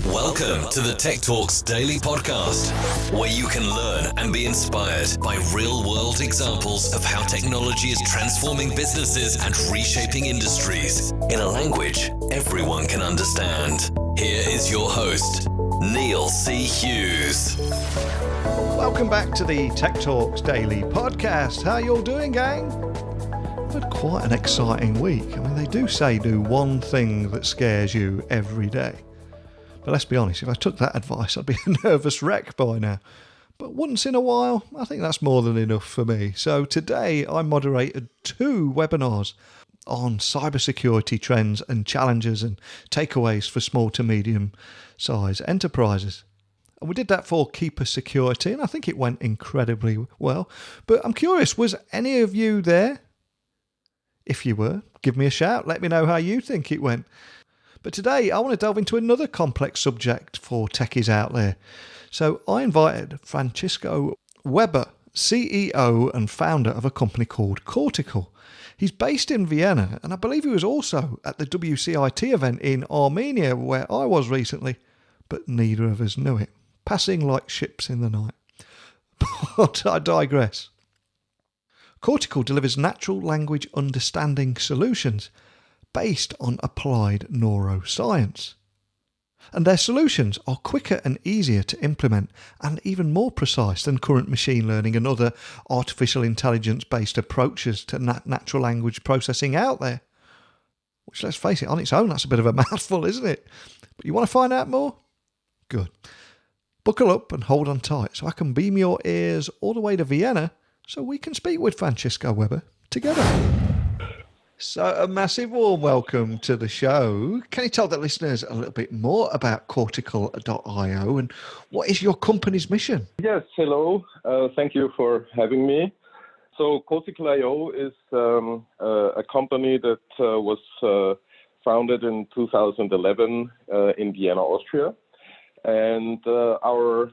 Welcome to the Tech Talks Daily Podcast, where you can learn and be inspired by real-world examples of how technology is transforming businesses and reshaping industries in a language everyone can understand. Here is your host, Neil C. Hughes. Welcome back to the Tech Talks Daily Podcast. How you all doing, gang? I've had quite an exciting week. I mean, they do say do one thing that scares you every day. But let's be honest, if I took that advice, I'd be a nervous wreck by now. But once in a while, I think that's more than enough for me. So today I moderated 2 webinars on cybersecurity trends and challenges and takeaways for small to medium size enterprises. And we did that for Keeper Security, and I think it went incredibly well. But I'm curious, was any of you there? If you were, give me a shout. Let me know how you think it went. But today, I want to delve into another complex subject for techies out there. So I invited Francisco Weber, CEO and founder of a company called Cortical. He's based in Vienna, and I believe he was also at the WCIT event in Armenia, where I was recently, but neither of us knew it. Passing like ships in the night. But I digress. Cortical delivers natural language understanding solutions based on applied neuroscience. And their solutions are quicker and easier to implement and even more precise than current machine learning and other artificial intelligence-based approaches to natural language processing out there. Which, let's face it, on its own, that's a bit of a mouthful, isn't it? But you want to find out more? Good. Buckle up and hold on tight so I can beam your ears all the way to Vienna so we can speak with Francisco Weber together. So a massive warm welcome to the show. Can you tell the listeners a little bit more about Cortical IO and what is your company's mission? Yes, hello. Thank you for having me. So Cortical IO is a company that was founded in 2011 in Vienna, Austria. And our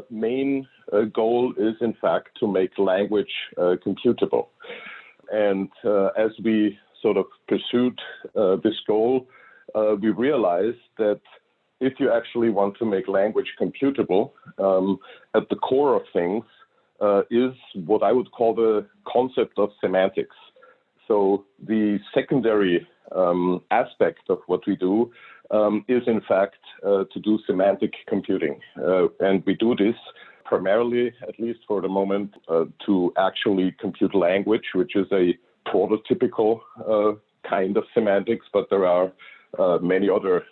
main goal is, in fact, to make language computable. And as we sort of pursued this goal, we realized that if you actually want to make language computable, at the core of things is what I would call the concept of semantics. So the secondary aspect of what we do is, in fact, to do semantic computing. And we do this primarily, at least for the moment, to actually compute language, which is a prototypical kind of semantics, but there are many other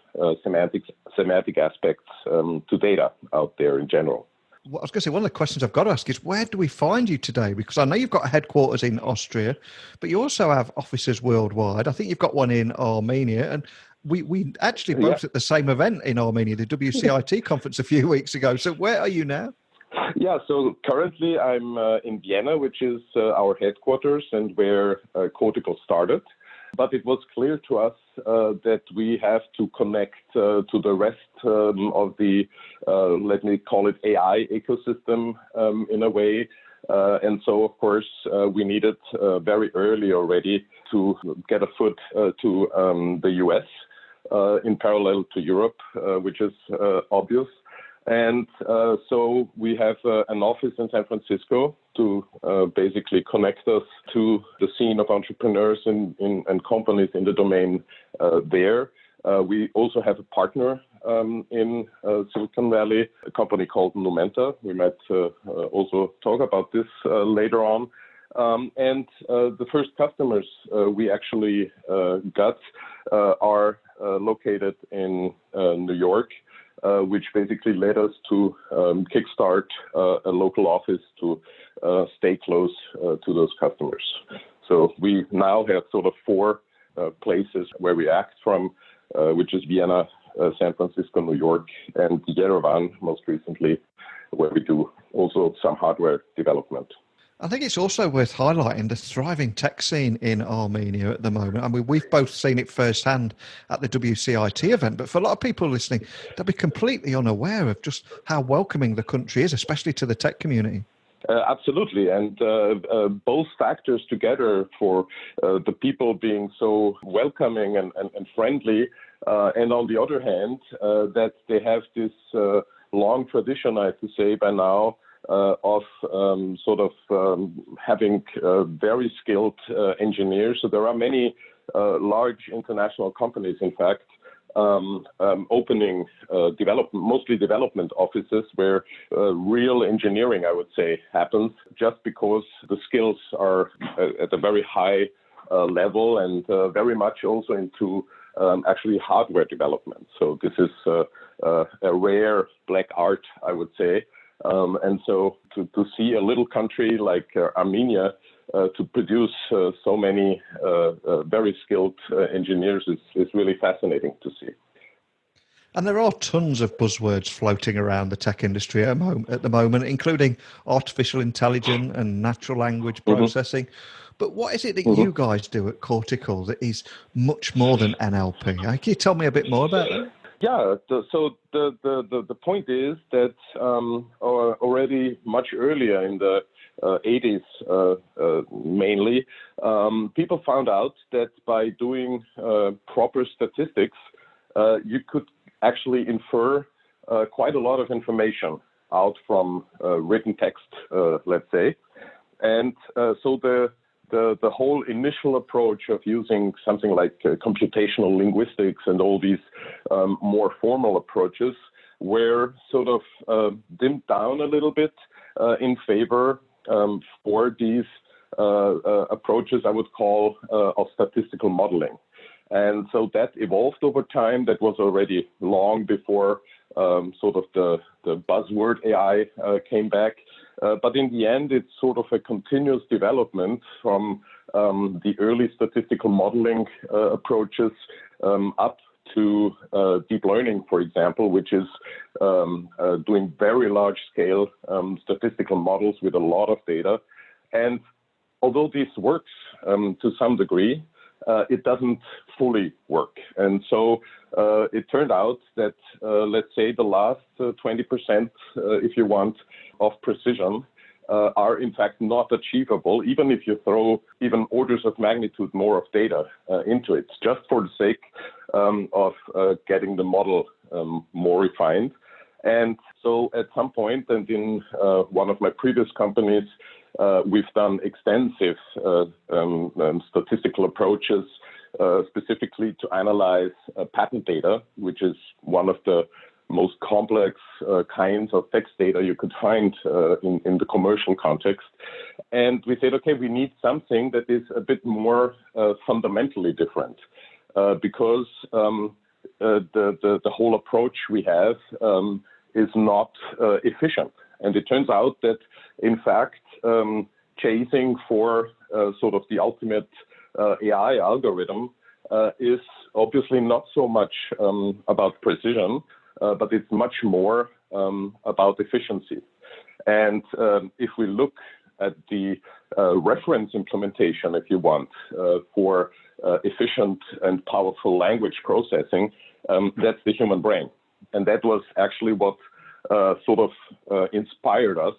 semantic aspects to data out there in general. Well, I was going to say, one of the questions I've got to ask is, where do we find you today? Because I know you've got a headquarters in Austria, but you also have offices worldwide. I think you've got one in Armenia, and we actually both at the same event in Armenia, the WCIT conference a few weeks ago. So where are you now? Yeah, so currently I'm in Vienna, which is our headquarters and where Cortical started. But it was clear to us that we have to connect to the rest of the, let me call it AI ecosystem in a way. And so, of course, we needed very early already to get a foot to the US in parallel to Europe, which is obvious. And so we have an office in San Francisco to basically connect us to the scene of entrepreneurs and companies in the domain there. We also have a partner in Silicon Valley, a company called Numenta. We might also talk about this later on. And the first customers we actually got are located in New York. Which basically led us to kickstart a local office to stay close to those customers. So we now have sort of 4 places where we act from, which is Vienna, San Francisco, New York, and Yerevan most recently, where we do also some hardware development. I think it's also worth highlighting the thriving tech scene in Armenia at the moment. I mean, we've both seen it firsthand at the WCIT event, but for a lot of people listening, they'll be completely unaware of just how welcoming the country is, especially to the tech community. Absolutely. And both factors together for the people being so welcoming and friendly And on the other hand, that they have this long tradition, I have to say, by now, of having very skilled engineers. So there are many large international companies, in fact, opening mostly development offices where real engineering, I would say, happens, just because the skills are at a very high level, and very much also into actually hardware development. So this is a rare black art, I would say. And so to see a little country like Armenia to produce so many very skilled engineers is really fascinating to see. And there are tons of buzzwords floating around the tech industry at the moment, including artificial intelligence and natural language processing. But what is it that you guys do at Cortical that is much more than NLP? Can you tell me a bit more about that? Yeah, so the point is that already much earlier in the 80s, mainly, people found out that by doing proper statistics, you could actually infer quite a lot of information out from written text, let's say. And so the whole initial approach of using something like computational linguistics and all these more formal approaches were sort of dimmed down a little bit in favor for these approaches I would call of statistical modeling. And so that evolved over time. That was already long before sort of the buzzword AI came back. But in the end, it's sort of a continuous development from the early statistical modeling approaches up to deep learning, for example, which is doing very large scale statistical models with a lot of data. And although this works to some degree, it doesn't fully work. And so it turned out that, let's say, the last 20%, if you want, of precision are in fact not achievable, even if you throw even orders of magnitude more of data into it, just for the sake of getting the model more refined. And so at some point, and in one of my previous companies, we've done extensive statistical approaches specifically to analyze patent data, which is one of the most complex kinds of text data you could find in the commercial context. And we said, okay, we need something that is a bit more fundamentally different because the whole approach we have is not efficient. And it turns out that, in fact, chasing for sort of the ultimate AI algorithm is obviously not so much about precision, but it's much more about efficiency. And if we look at the reference implementation, if you want, for efficient and powerful language processing, that's the human brain. And that was actually what sort of inspired us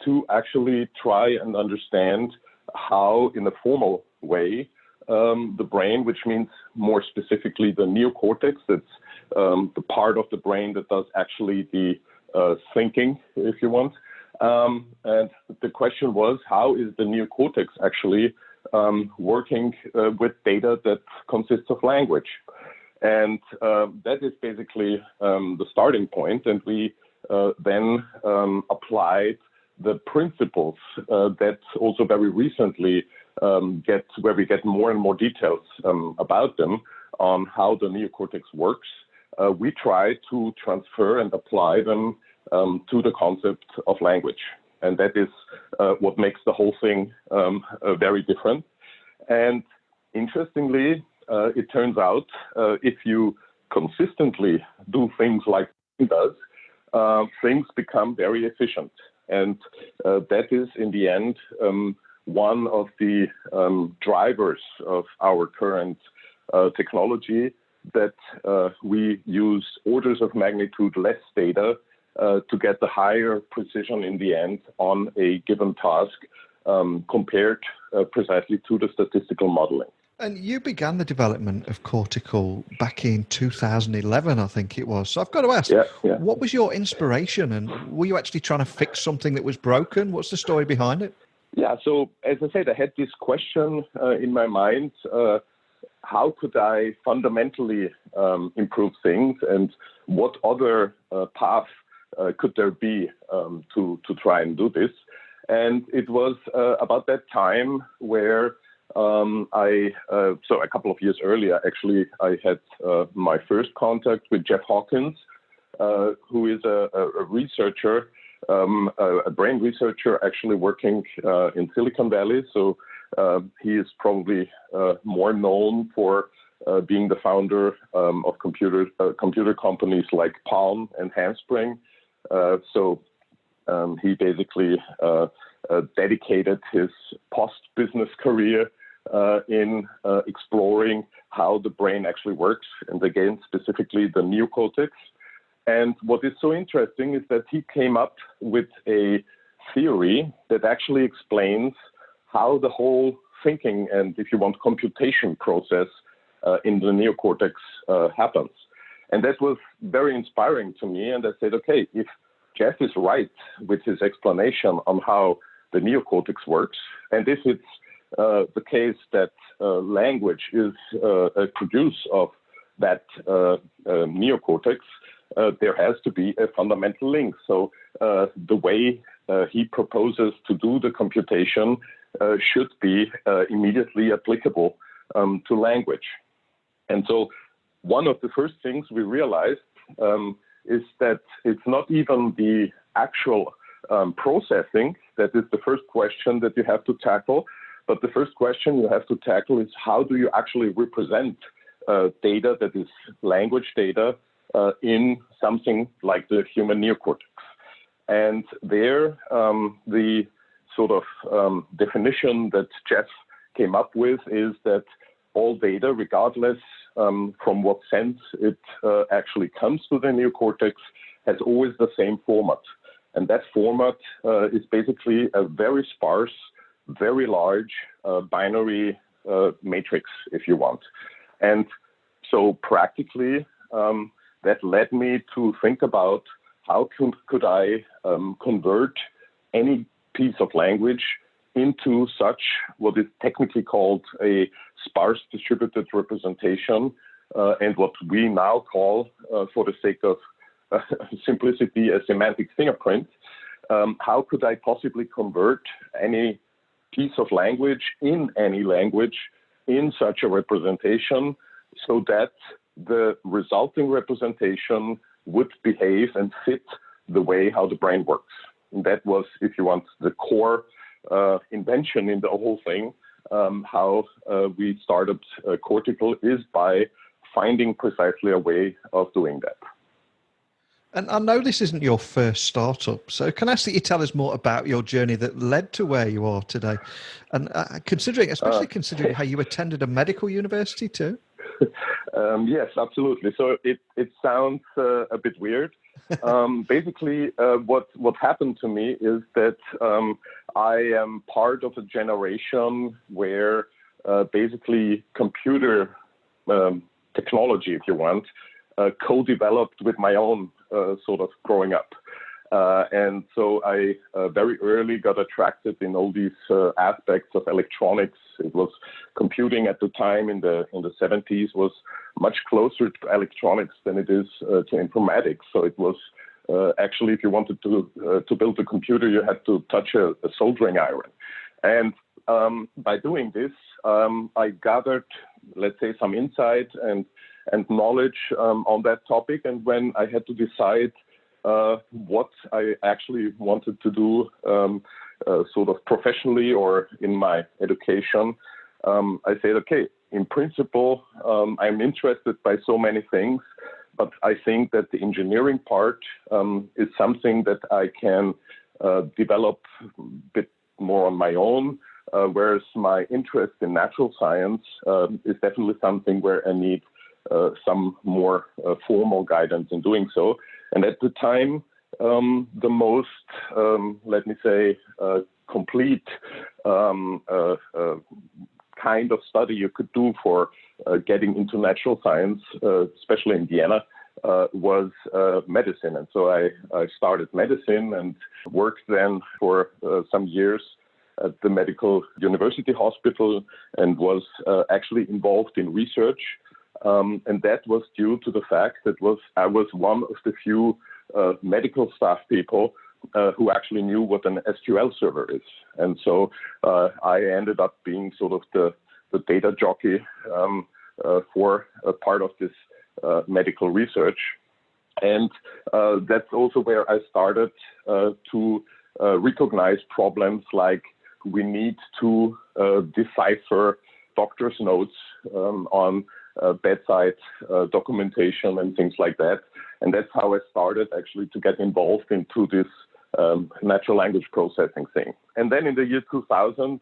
to actually try and understand how, in a formal way, the brain, which means more specifically the neocortex, that's the part of the brain that does actually the thinking, if you want. And the question was, how is the neocortex actually working with data that consists of language? And that is basically the starting point. And we then applied the principles that also very recently where we get more and more details about them on how the neocortex works. We try to transfer and apply them to the concept of language. And that is what makes the whole thing very different. And interestingly, it turns out if you consistently do things like it does, things become very efficient. And that is, in the end, one of the drivers of our current technology, that we use orders of magnitude less data to get the higher precision in the end on a given task compared precisely to the statistical modeling. And you began the development of Cortical back in 2011, I think it was. So I've got to ask, what was your inspiration? And were you actually trying to fix something that was broken? What's the story behind it? Yeah, so as I said, I had this question in my mind. How could I fundamentally improve things, and what other path could there be to try and do this? And it was about that time where so a couple of years earlier, actually, I had my first contact with Jeff Hawkins, who is a researcher, a brain researcher, actually working in Silicon Valley. So he is probably more known for being the founder of computer companies like Palm and Handspring. So he basically dedicated his post-business career in exploring how the brain actually works, and again, specifically the neocortex. And what is so interesting is that he came up with a theory that actually explains how the whole thinking and, if you want, computation process in the neocortex happens. And that was very inspiring to me. And I said, okay, if Jeff is right with his explanation on how the neocortex works, and if it's the case that language is a produce of that neocortex, there has to be a fundamental link. So the way he proposes to do the computation should be immediately applicable to language. And so one of the first things we realized is that it's not even the actual processing that is the first question that you have to tackle, but the first question you have to tackle is how do you actually represent data that is language data in something like the human neocortex. And there, the sort of definition that Jeff came up with is that all data, regardless from what sense it actually comes to the neocortex, has always the same format. And that format is basically a very sparse, very large binary matrix, if you want. And so practically, that led me to think about how could I convert any piece of language into such what is technically called a sparse distributed representation, and what we now call, for the sake of simplicity, a semantic fingerprint. How could I possibly convert any piece of language in any language in such a representation so that the resulting representation would behave and fit the way how the brain works? And that was, if you want, the core invention in the whole thing. How we started Cortical is by finding precisely a way of doing that. And I know this isn't your first startup, so can I ask that you tell us more about your journey that led to where you are today? And considering how you attended a medical university too? Yes, absolutely. So it sounds a bit weird. Basically, what happened to me is that I am part of a generation where basically computer technology, if you want, co-developed with my own sort of growing up. And so I very early got attracted in all these aspects of electronics. It was computing at the time in the 70s was much closer to electronics than it is to informatics. So it was actually, if you wanted to build a computer, you had to touch a soldering iron. And by doing this, I gathered, let's say, some insight and knowledge on that topic. And when I had to decide what I actually wanted to do sort of professionally or in my education, I said, okay, in principle, I'm interested by so many things, but I think that the engineering part is something that I can develop a bit more on my own, whereas my interest in natural science is definitely something where I need some more formal guidance in doing so. And at the time, the most, let me say, complete kind of study you could do for getting into natural science, especially in Vienna, was medicine. And so I started medicine and worked then for some years at the Medical University Hospital and was actually involved in research. And that was due to the fact that I was one of the few medical staff people who actually knew what an SQL server is. And so I ended up being sort of the data jockey for a part of this medical research. And that's also where I started to recognize problems like we need to decipher doctor's notes on bedside documentation and things like that. And that's how I started actually to get involved into this natural language processing thing. And then in the year 2000,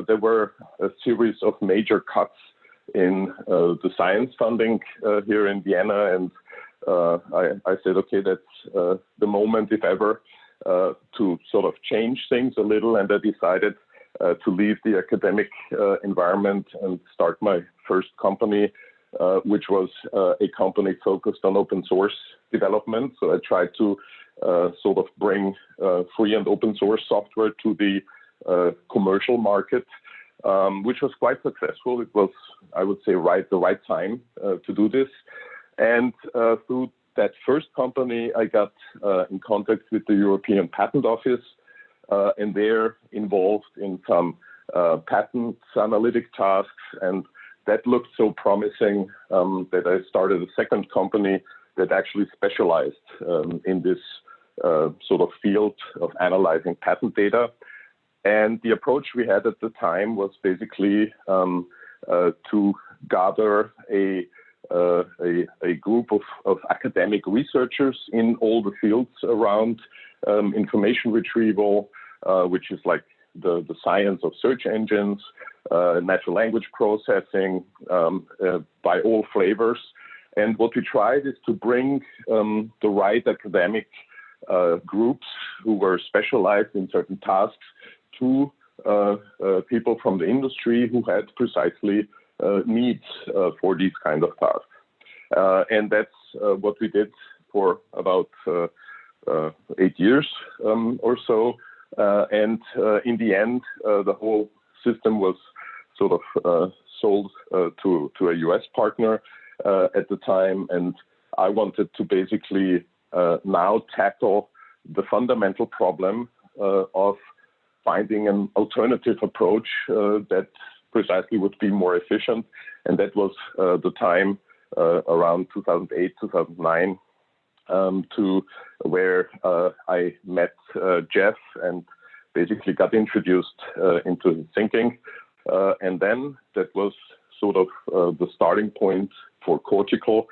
there were a series of major cuts in the science funding here in Vienna. And I said, okay, that's the moment, if ever, to sort of change things a little. And I decided to leave the academic environment and start my first company, which was a company focused on open source development. So I tried to sort of bring free and open source software to the commercial market, which was quite successful. It was, I would say, the right time to do this. And through that first company, I got in contact with the European Patent Office, and they're involved in some patent analytic tasks. And that looked so promising that I started a second company that actually specialized in this sort of field of analyzing patent data. And the approach we had at the time was basically to gather a group of academic researchers in all the fields around information retrieval, which is like the science of search engines, natural language processing by all flavors. And what we tried is to bring the right academic groups who were specialized in certain tasks to people from the industry who had precisely needs for these kind of tasks. And that's what we did for about 8 years or so. And in the end, the whole system was sort of sold to a US partner at the time. And I wanted to basically now tackle the fundamental problem of finding an alternative approach that precisely would be more efficient. And that was the time around 2008, 2009, to where I met Jeff and basically got introduced into his thinking. And then that was sort of the starting point for Cortical.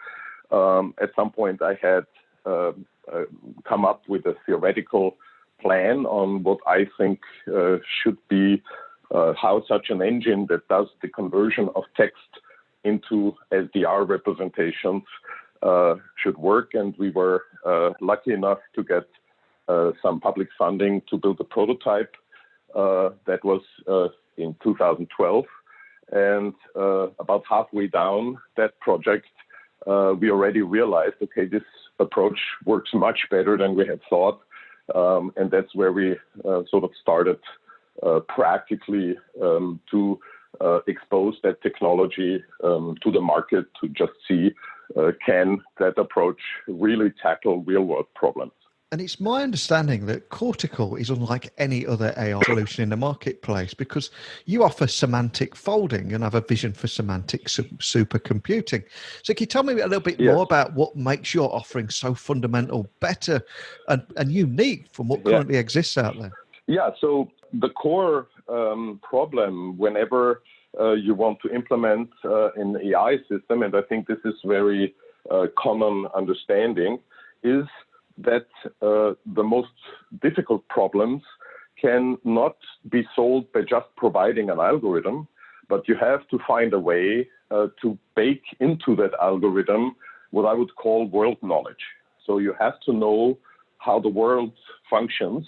At some point I had come up with a theoretical plan on what I think should be how such an engine that does the conversion of text into SDR representations should work. And we were lucky enough to get some public funding to build a prototype. That was in 2012. And about halfway down that project, we already realized, okay, this approach works much better than we had thought. And that's where we sort of started practically to expose that technology to the market to just see can that approach really tackle real-world problems. And it's my understanding that Cortical is unlike any other AI solution in the marketplace because you offer semantic folding and have a vision for semantic supercomputing. So can you tell me a little bit more about what makes your offering so fundamental, better, and unique from what currently exists out there? Yeah, so the core problem whenever you want to implement an AI system, and I think this is very common understanding, is that the most difficult problems can not be solved by just providing an algorithm, but you have to find a way to bake into that algorithm what I would call world knowledge. So you have to know how the world functions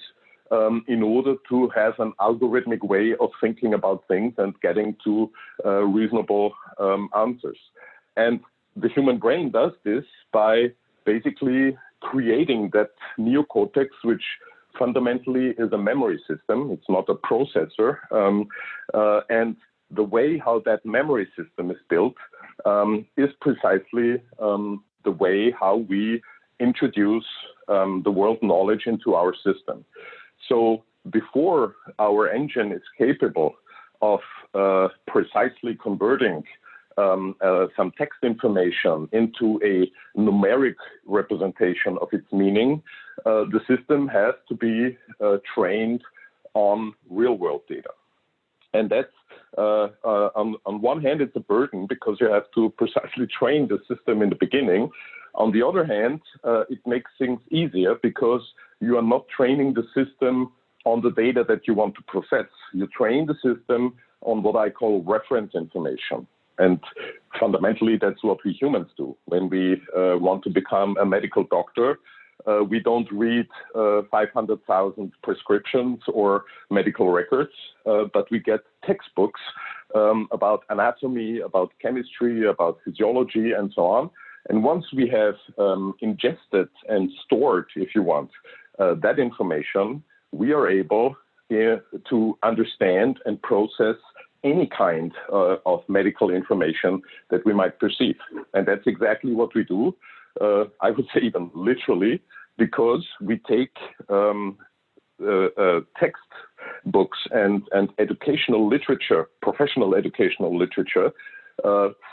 in order to have an algorithmic way of thinking about things and getting to reasonable answers. And the human brain does this by basically creating that neocortex, which fundamentally is a memory system. It's not a processor. And the way how that memory system is built is precisely the way how we introduce the world knowledge into our system. So before our engine is capable of precisely converting some text information into a numeric representation of its meaning, the system has to be trained on real-world data. And that's, on one hand, it's a burden because you have to precisely train the system in the beginning. On the other hand, it makes things easier because you are not training the system on the data that you want to process. You train the system on what I call reference information. And fundamentally, that's what we humans do. When we want to become a medical doctor, we don't read 500,000 prescriptions or medical records, but we get textbooks about anatomy, about chemistry, about physiology, and so on. And once we have ingested and stored, if you want, that information, we are able to understand and process any kind of medical information that we might perceive. And that's exactly what we do. I would say even literally, because we take text books and educational literature, professional educational literature,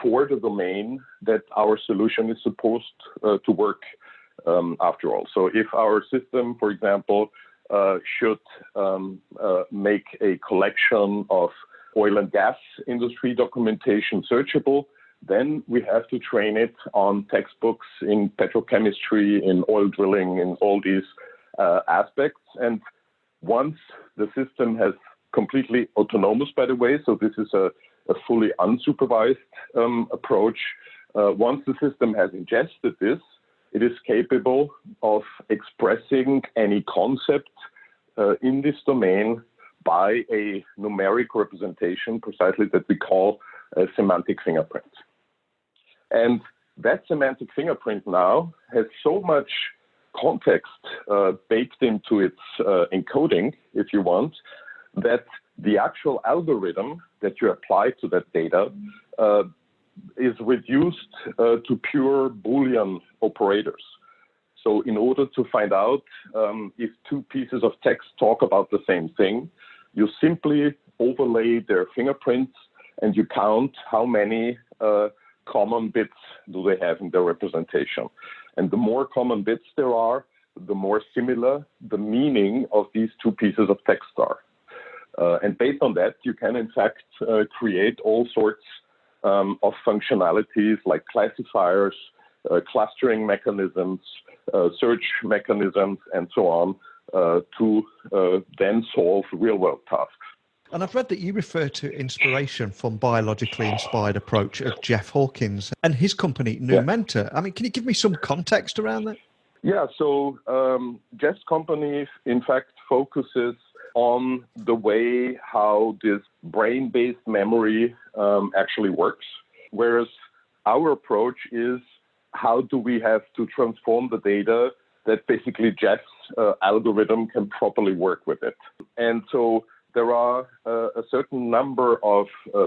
for the domain that our solution is supposed to work after all. So if our system, for example, should make a collection of oil and gas industry documentation searchable, then we have to train it on textbooks in petrochemistry, in oil drilling, in all these aspects. And once the system has completely autonomous, by the way, so this is a fully unsupervised approach. Once the system has ingested this, it is capable of expressing any concept in this domain by a numeric representation, precisely that we call a semantic fingerprint. And that semantic fingerprint now has so much context baked into its encoding, if you want, that the actual algorithm that you apply to that data is reduced to pure Boolean operators. So in order to find out if two pieces of text talk about the same thing, you simply overlay their fingerprints and you count how many common bits do they have in their representation. And the more common bits there are, the more similar the meaning of these two pieces of text are. And based on that, you can in fact create all sorts of functionalities like classifiers, clustering mechanisms, search mechanisms, and so on, to then solve real-world tasks. And I've read that you refer to inspiration from biologically inspired approach of Jeff Hawkins and his company, Inventor. I mean, can you give me some context around that? Yeah, so Jeff's company, in fact, focuses on the way how this brain-based memory actually works, whereas our approach is how do we have to transform the data that basically Jeff's algorithm can properly work with it. And so there are a certain number of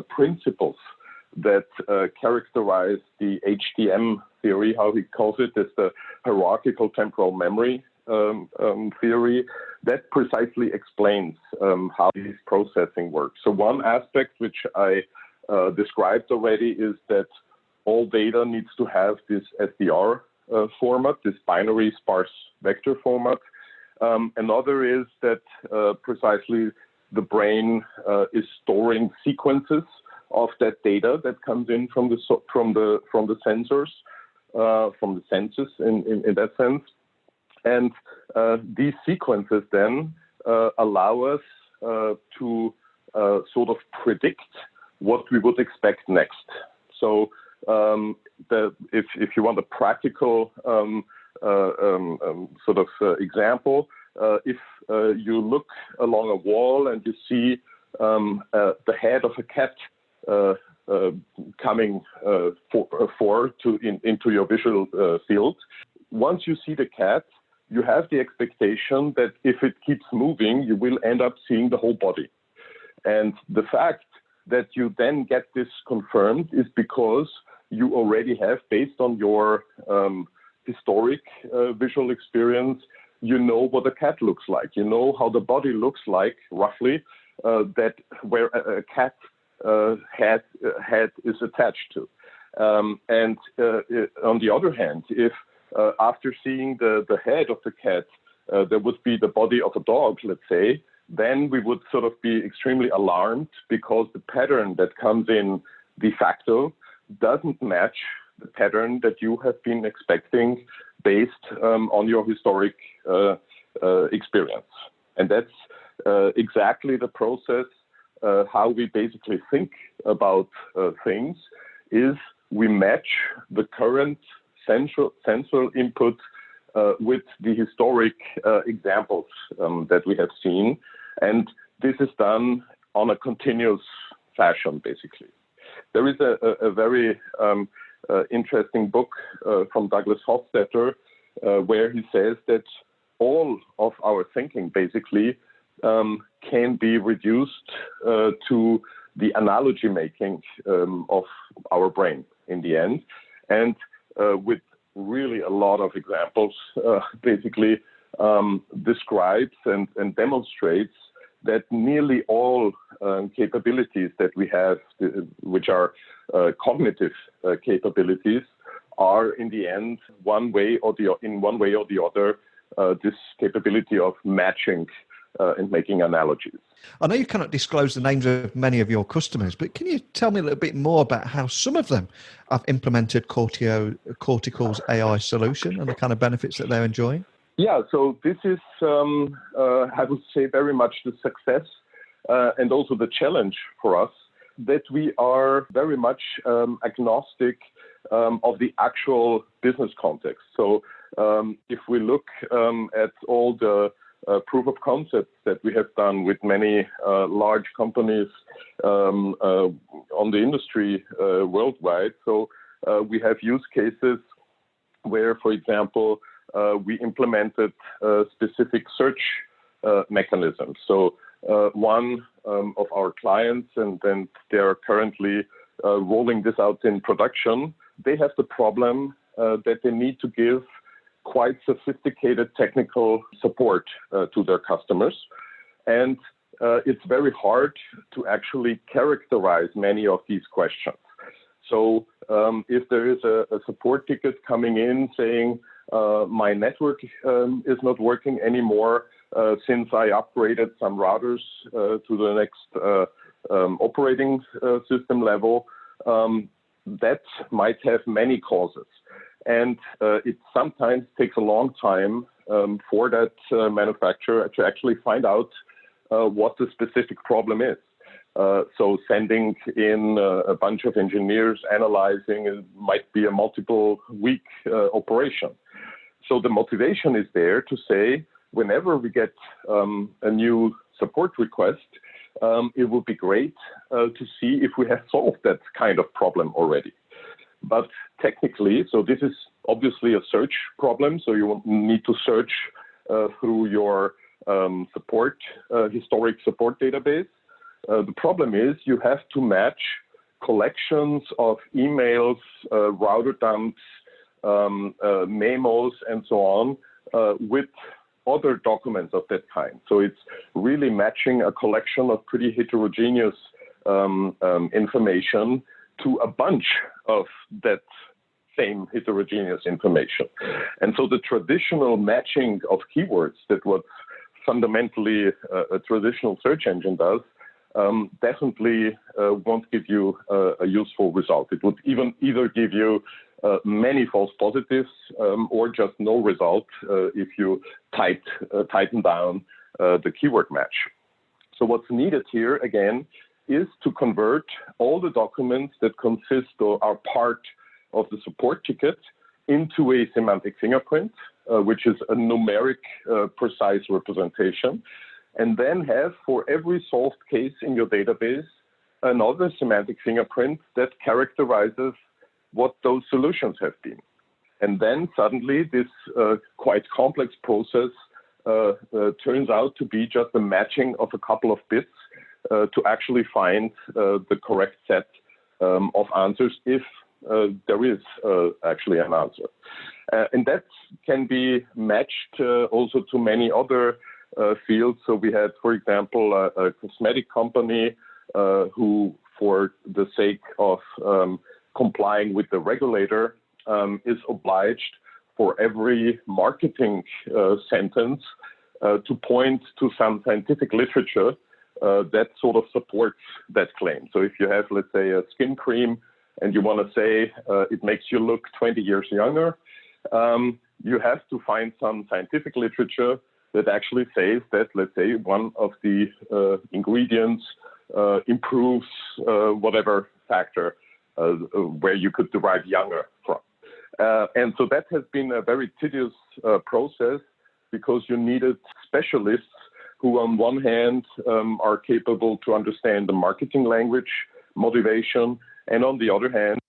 principles that characterize the HTM theory, how he calls it, is the hierarchical temporal memory theory, that precisely explains how this processing works. So one aspect which I described already is that all data needs to have this SBR format, this binary sparse vector format. Another is that precisely the brain is storing sequences of that data that comes in from the sensors, from the senses in that sense. And these sequences then allow us to sort of predict what we would expect next. So if you want a practical sort of example, if you look along a wall and you see the head of a cat coming into your visual field, once you see the cat, you have the expectation that if it keeps moving, you will end up seeing the whole body. And the fact that you then get this confirmed is because you already have, based on your historic visual experience, you know what a cat looks like. You know how the body looks like, roughly, that where a cat head is attached to. And on the other hand, if after seeing the head of the cat, there would be the body of a dog, let's say, then we would sort of be extremely alarmed because the pattern that comes in de facto doesn't match the pattern that you have been expecting based on your historic experience. And that's exactly the process, how we basically think about things, is we match the current sensual input with the historic examples that we have seen. And this is done on a continuous fashion, basically. There is a very interesting book from Douglas Hofstadter where he says that all of our thinking basically can be reduced to the analogy making of our brain in the end. And with really a lot of examples, basically describes and demonstrates that nearly all capabilities that we have, which are cognitive capabilities, are in the end in one way or the other, this capability of matching and making analogies. I know you cannot disclose the names of many of your customers, but can you tell me a little bit more about how some of them have implemented Cortical's AI solution and the kind of benefits that they're enjoying? Yeah, so this is, I would say, very much the success and also the challenge for us, that we are very much agnostic of the actual business context. So if we look at all the proof of concepts that we have done with many large companies on the industry worldwide, so we have use cases where, for example, we implemented specific search mechanisms. So one of our clients, and then they are currently rolling this out in production, they have the problem that they need to give quite sophisticated technical support to their customers. And it's very hard to actually characterize many of these questions. So if there is a support ticket coming in saying, my network is not working anymore since I upgraded some routers to the next operating system level, that might have many causes. And it sometimes takes a long time for that manufacturer to actually find out what the specific problem is. So sending in a bunch of engineers analyzing, it might be a multiple week operation. So the motivation is there to say, whenever we get a new support request, it would be great to see if we have solved that kind of problem already. But technically, so this is obviously a search problem, so you need to search through your historic support database. The problem is you have to match collections of emails, router dumps, memos, and so on with other documents of that kind. So it's really matching a collection of pretty heterogeneous information to a bunch of that same heterogeneous information. And so the traditional matching of keywords, that what fundamentally a traditional search engine does, definitely won't give you a useful result. It would either give you many false positives or just no result if you tighten down the keyword match. So what's needed here, again, is to convert all the documents that consist or are part of the support ticket into a semantic fingerprint which is a numeric precise representation, and then have for every solved case in your database another semantic fingerprint that characterizes what those solutions have been. And then suddenly this quite complex process turns out to be just a matching of a couple of bits to actually find the correct set of answers if there is actually an answer. And that can be matched also to many other fields. So we had, for example, a cosmetic company who, for the sake of complying with the regulator, is obliged for every marketing sentence to point to some scientific literature that sort of supports that claim. So if you have, let's say, a skin cream and you want to say it makes you look 20 years younger, you have to find some scientific literature that actually says that, let's say, one of the ingredients improves whatever factor where you could derive younger from. And so that has been a very tedious process because you needed specialists who on one hand are capable to understand the marketing language motivation, and on the other hand,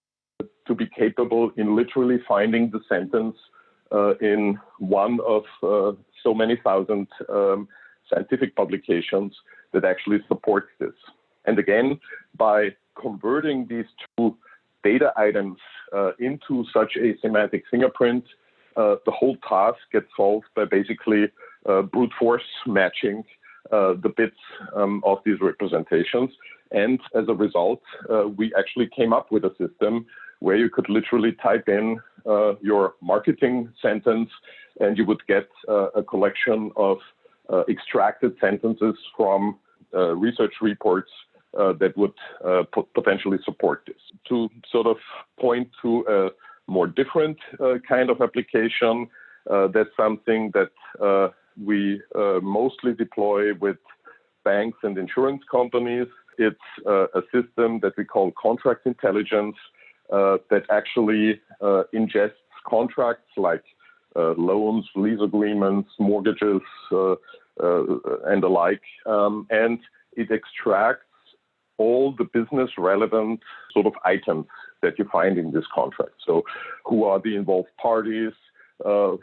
to be capable in literally finding the sentence in one of so many thousand scientific publications that actually support this. And again, by converting these two data items into such a semantic fingerprint, the whole task gets solved by basically brute force matching the bits of these representations. And as a result, we actually came up with a system where you could literally type in your marketing sentence and you would get a collection of extracted sentences from research reports that would potentially support this. To sort of point to a more different kind of application, that's something that we mostly deploy with banks and insurance companies. It's a system that we call contract intelligence that actually ingests contracts like loans, lease agreements, mortgages, and the like, and it extracts all the business relevant sort of items that you find in this contract. So who are the involved parties?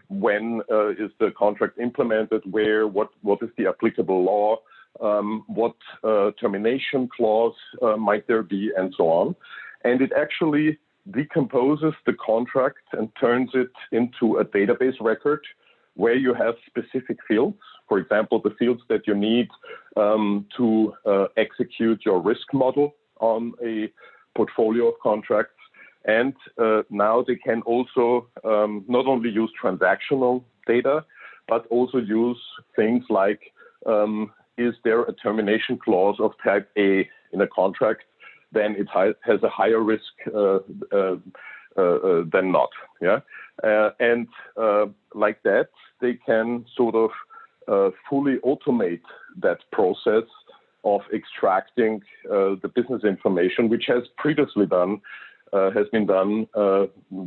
When is the contract implemented? Where? What is the applicable law? What termination clause might there be, and so on. And it actually decomposes the contract and turns it into a database record where you have specific fields. For example, the fields that you need to execute your risk model on a portfolio of contracts. And now they can also not only use transactional data, but also use things like, is there a termination clause of type A in a contract? Then it has a higher risk than not. Yeah, and like that, they can sort of fully automate that process of extracting the business information, which has previously been done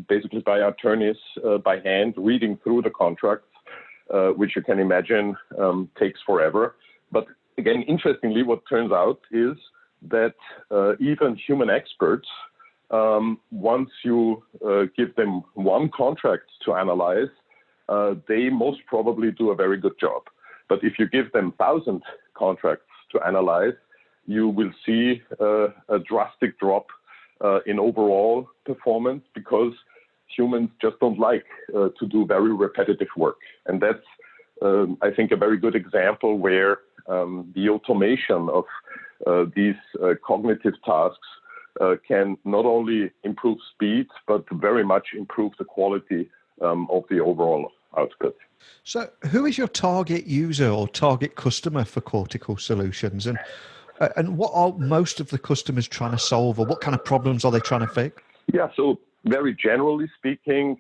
basically by attorneys by hand, reading through the contracts, which you can imagine takes forever. But again, interestingly, what turns out is that even human experts, once you give them one contract to analyze, they most probably do a very good job. But if you give them 1,000 contracts to analyze, you will see a drastic drop in overall performance because humans just don't like to do very repetitive work. And that's, I think, a very good example where the automation of these cognitive tasks can not only improve speed, but very much improve the quality of the overall output. So who is your target user or target customer for Cortical Solutions? And what are most of the customers trying to solve, or what kind of problems are they trying to fix? Yeah, so very generally speaking,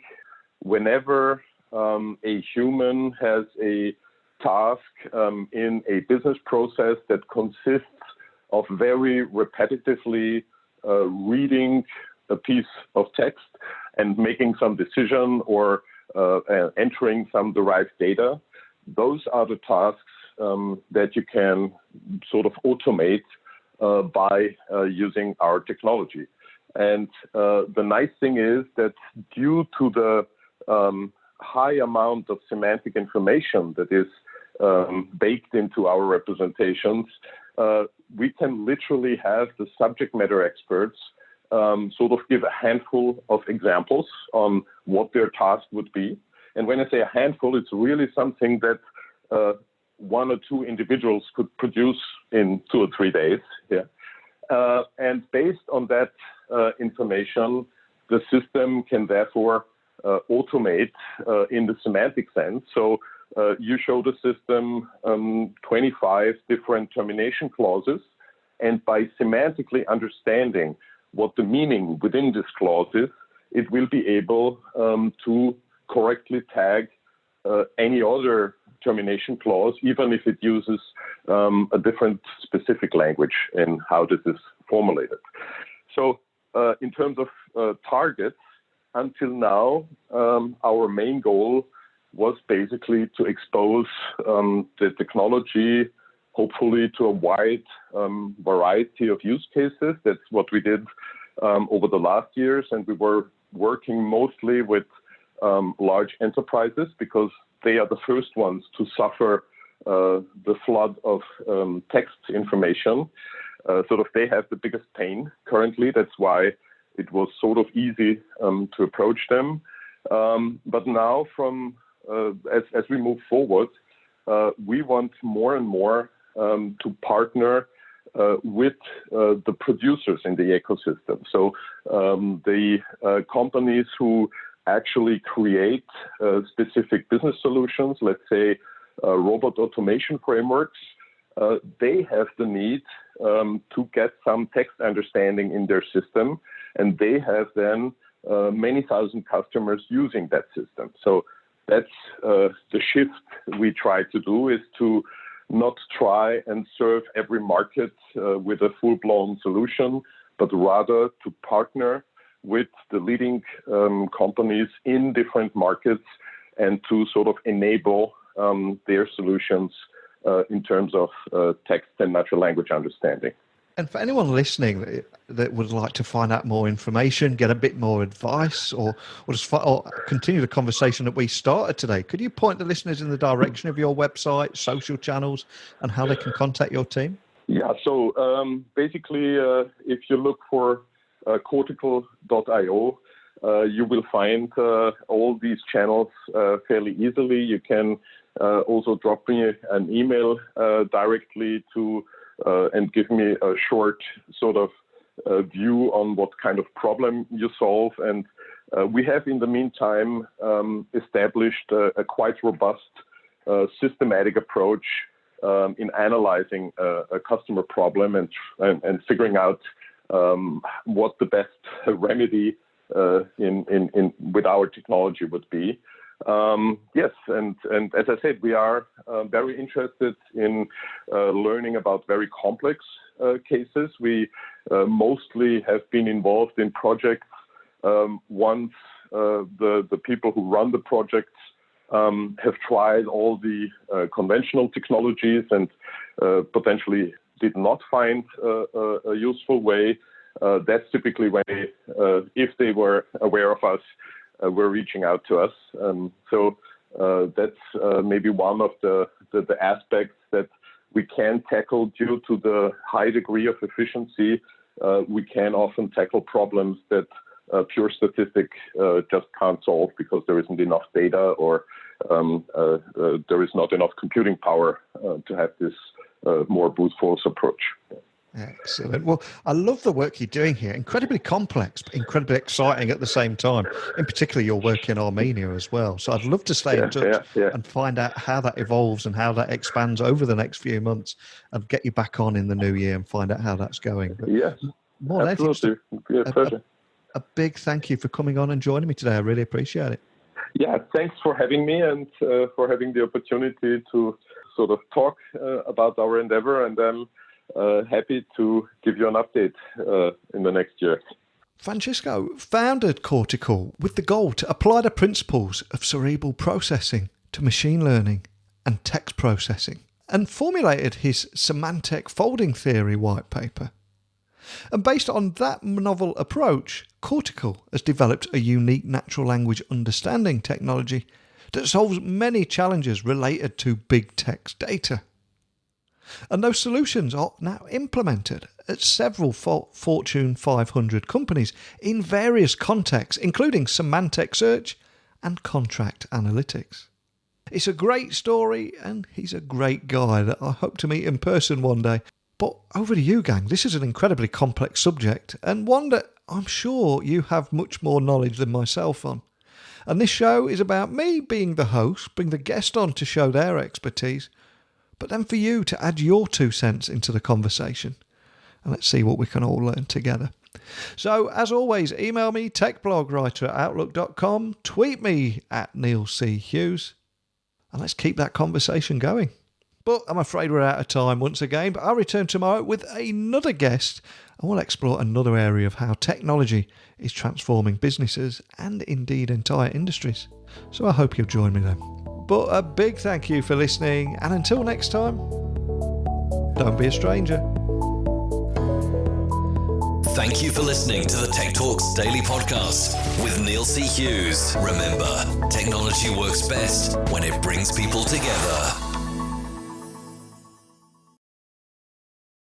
whenever a human has a task in a business process that consists of very repetitively reading a piece of text and making some decision or entering some derived data. Those are the tasks that you can sort of automate by using our technology. And the nice thing is that due to the high amount of semantic information that is baked into our representations, we can literally have the subject matter experts sort of give a handful of examples on what their task would be. And when I say a handful, it's really something that one or two individuals could produce in 2 or 3 days. Yeah. And based on that information, the system can therefore automate in the semantic sense. So you show the system 25 different termination clauses, and by semantically understanding what the meaning within this clause is, it will be able to correctly tag any other termination clause, even if it uses a different specific language in how this is formulated. So in terms of targets, until now, our main goal was basically to expose the technology, hopefully to a wide variety of use cases. That's what we did over the last years, and we were working mostly with large enterprises because they are the first ones to suffer the flood of text information. Sort of they have the biggest pain currently. That's why it was sort of easy to approach them. But now as we move forward, we want more and more to partner with the producers in the ecosystem. So the companies who actually create specific business solutions, let's say robot automation frameworks, they have the need to get some text understanding in their system, and they have then many thousand customers using that system. So that's the shift we try to do, is to not try and serve every market with a full-blown solution, but rather to partner with the leading companies in different markets and to sort of enable their solutions in terms of text and natural language understanding. And for anyone listening that would like to find out more information, get a bit more advice, or continue the conversation that we started today, could you point the listeners in the direction of your website, social channels, and how they can contact your team? Yeah, so basically, if you look for Cortical IO, you will find all these channels fairly easily. You can also drop me an email directly to and give me a short sort of view on what kind of problem you solve. And we have, in the meantime, established a quite robust systematic approach in analyzing a customer problem and figuring out what the best remedy with our technology would be. Yes, and as I said, we are very interested in learning about very complex cases. We mostly have been involved in projects once the people who run the projects have tried all the conventional technologies and potentially did not find a useful way. That's typically when if they were aware of us, were reaching out to us. So that's maybe one of the aspects that we can tackle due to the high degree of efficiency. We can often tackle problems that pure statistic just can't solve because there isn't enough data or there is not enough computing power to have this more brute force approach. Excellent. Well, I love the work you're doing here. Incredibly complex, but incredibly exciting at the same time. In particular, your work in Armenia as well. So I'd love to stay in touch and find out how that evolves and how that expands over the next few months, and get you back on in the new year and find out how that's going. But yes, more absolutely. Pleasure. A big thank you for coming on and joining me today. I really appreciate it. Yeah, thanks for having me and for having the opportunity to sort of talk about our endeavor, and happy to give you an update in the next year. Francisco founded Cortical with the goal to apply the principles of cerebral processing to machine learning and text processing, and formulated his Semantic Folding theory white paper. And based on that novel approach, Cortical has developed a unique natural language understanding technology that solves many challenges related to big text data. And those solutions are now implemented at several Fortune 500 companies in various contexts, including semantic search and contract analytics. It's a great story, and he's a great guy that I hope to meet in person one day. But over to you, gang. This is an incredibly complex subject, and one that I'm sure you have much more knowledge than myself on. And this show is about me being the host, bring the guest on to show their expertise, but then for you to add your 2 cents into the conversation. And let's see what we can all learn together. So, as always, email me, techblogwriter@outlook.com, tweet me at Neil C. Hughes, and let's keep that conversation going. But I'm afraid we're out of time once again, but I'll return tomorrow with another guest, and we'll explore another area of how technology is transforming businesses and indeed entire industries. So I hope you'll join me then. But a big thank you for listening, and until next time, don't be a stranger. Thank you for listening to the Tech Talks Daily Podcast with Neil C. Hughes. Remember, technology works best when it brings people together.